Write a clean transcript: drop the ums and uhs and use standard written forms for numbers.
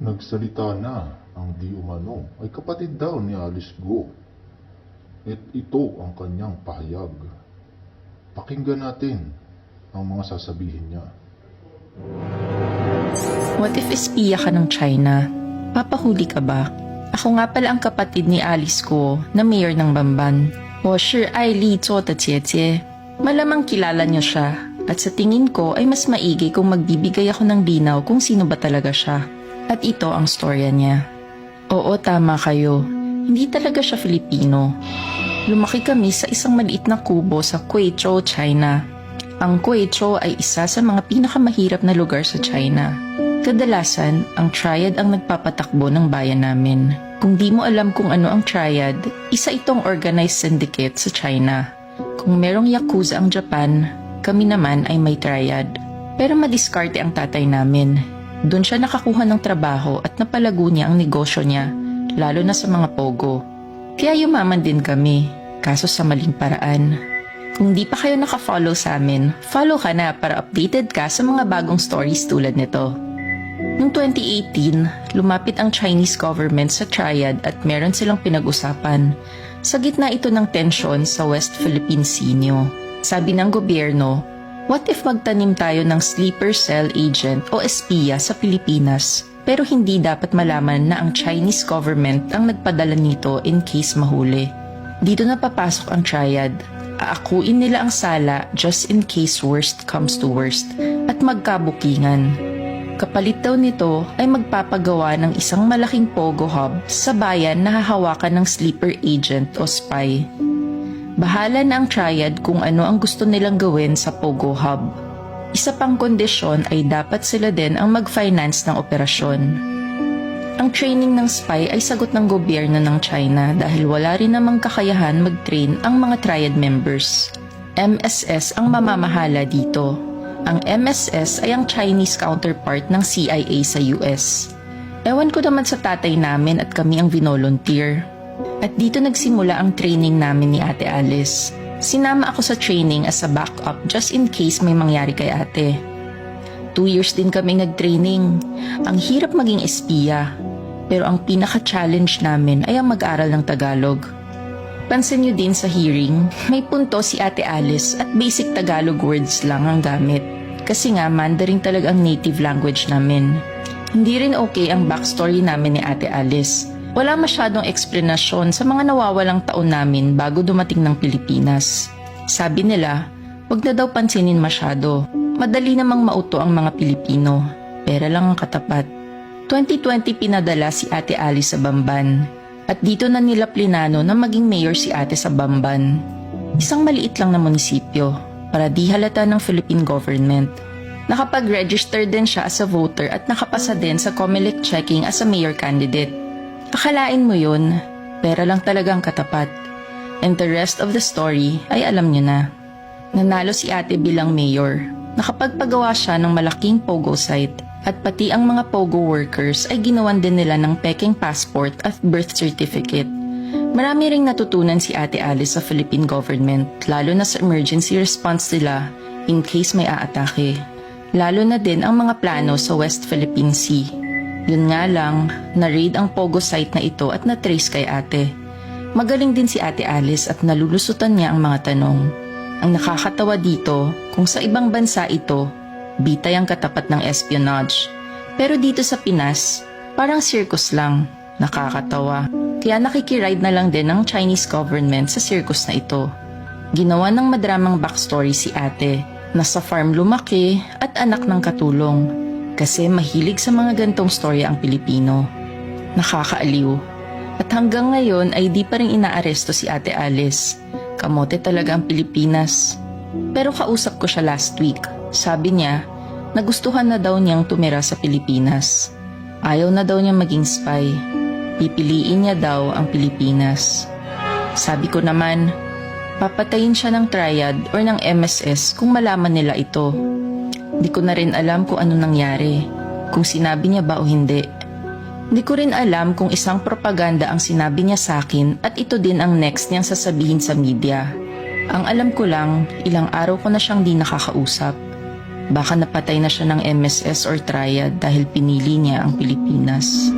Nagsalita na ang di umano ay kapatid daw ni Alice Guo. At ito ang kanyang pahayag. Pakinggan natin ang mga sasabihin niya. What if espiya ka ng China? Papahuli ka ba? Ako nga pala ang kapatid ni Alice Guo na mayor ng Bamban. 我是爱丽做的姐姐. Malamang kilala niyo siya at sa tingin ko ay mas maigi kung magbibigay ako ng linaw kung sino ba talaga siya. At ito ang storya niya. Oo, tama kayo. Hindi talaga siya Filipino. Lumaki kami sa isang maliit na kubo sa Guizhou, China. Ang Guizhou ay isa sa mga pinakamahirap na lugar sa China. Kadalasan, ang triad ang nagpapatakbo ng bayan namin. Kung di mo alam kung ano ang triad, isa itong organized syndicate sa China. Kung merong yakuza ang Japan, kami naman ay may triad. Pero madiskarte ang tatay namin. Doon siya nakakuha ng trabaho at napalago niya ang negosyo niya, lalo na sa mga pogo. Kaya yumaman din kami, kaso sa maling paraan. Kung di pa kayo nakafollow sa amin, follow ka na para updated ka sa mga bagong stories tulad nito. Noong 2018, lumapit ang Chinese government sa triad at meron silang pinag-usapan. Sa gitna ito ng tensyon sa West Philippine Sea. Sabi ng gobyerno, what if magtanim tayo ng sleeper cell agent o espiya sa Pilipinas, pero hindi dapat malaman na ang Chinese government ang nagpadala nito in case mahuli. Dito na papasok ang triad. Aakuin nila ang sala just in case worst comes to worst at magkabukingan. Kapalit daw nito ay magpapagawa ng isang malaking pogo hub sa bayan na hahawakan ng sleeper agent o spy. Bahala na ang triad kung ano ang gusto nilang gawin sa pogo hub. Isa pang kondisyon ay dapat sila din ang mag-finance ng operasyon. Ang training ng spy ay sagot ng gobyerno ng China dahil wala rin namang kakayahan mag-train ang mga triad members. MSS ang mamamahala dito. Ang MSS ay ang Chinese counterpart ng CIA sa US. Ewan ko naman sa tatay namin at kami ang vinolunteer. At dito nagsimula ang training namin ni Ate Alice. Sinama ako sa training as a backup just in case may mangyari kay ate. 2 years din kami nag-training. Ang hirap maging espiya. Pero ang pinaka-challenge namin ay ang mag-aral ng Tagalog. Pansin nyo din sa hearing, may punto si Ate Alice at basic Tagalog words lang ang gamit. Kasi nga Mandarin talaga ang native language namin. Hindi rin okay ang backstory namin ni Ate Alice. Wala masyadong eksplanasyon sa mga nawawalang taon namin bago dumating ng Pilipinas. Sabi nila, wag na daw pansinin masyado. Madali namang mauto ang mga Pilipino. Pera lang ang katapat. 2020 pinadala si Ate Alice sa Bamban. At dito na nila plinano na maging mayor si ate sa Bamban. Isang maliit lang na munisipyo para di halata ng Philippine government. Nakapag-register din siya as a voter at nakapasa din sa COMELEC checking as a mayor candidate. Akalain mo yun, pera lang talagang katapat. And the rest of the story ay alam niyo na. Nanalo si ate bilang mayor. Nakapagpagawa siya ng malaking pogo site. At pati ang mga pogo workers ay ginawan din nila ng peking passport at birth certificate. Marami ring natutunan si Ate Alice sa Philippine government, lalo na sa emergency response nila in case may aatake. Lalo na din ang mga plano sa West Philippine Sea. Yun nga lang, na-raid ang pogo site na ito at na-trace kay ate. Magaling din si Ate Alice at nalulusutan niya ang mga tanong. Ang nakakatawa dito, kung sa ibang bansa ito, bitay ang katapat ng espionage. Pero dito sa Pinas, parang circus lang. Nakakatawa. Kaya nakikiride na lang din ng Chinese government sa circus na ito. Ginawa ng madramang backstory si ate. Nasa farm lumaki at anak ng katulong. Kasi mahilig sa mga gantong storya ang Pilipino. Nakakaaliw. At hanggang ngayon ay di pa rin inaaresto si Ate Alice. Kamote talaga ang Pilipinas. Pero kausap ko siya last week. Sabi niya, nagustuhan na daw niyang tumira sa Pilipinas. Ayaw na daw niya maging spy. Pipiliin niya daw ang Pilipinas. Sabi ko naman, papatayin siya ng triad or ng MSS kung malaman nila ito. Di ko na rin alam kung ano nangyari, kung sinabi niya ba o hindi. Di ko rin alam kung isang propaganda ang sinabi niya sa akin at ito din ang next niyang sasabihin sa media. Ang alam ko lang, ilang araw ko na siyang di nakakausap. Baka napatay na siya ng MSS or triad dahil pinili niya ang Pilipinas.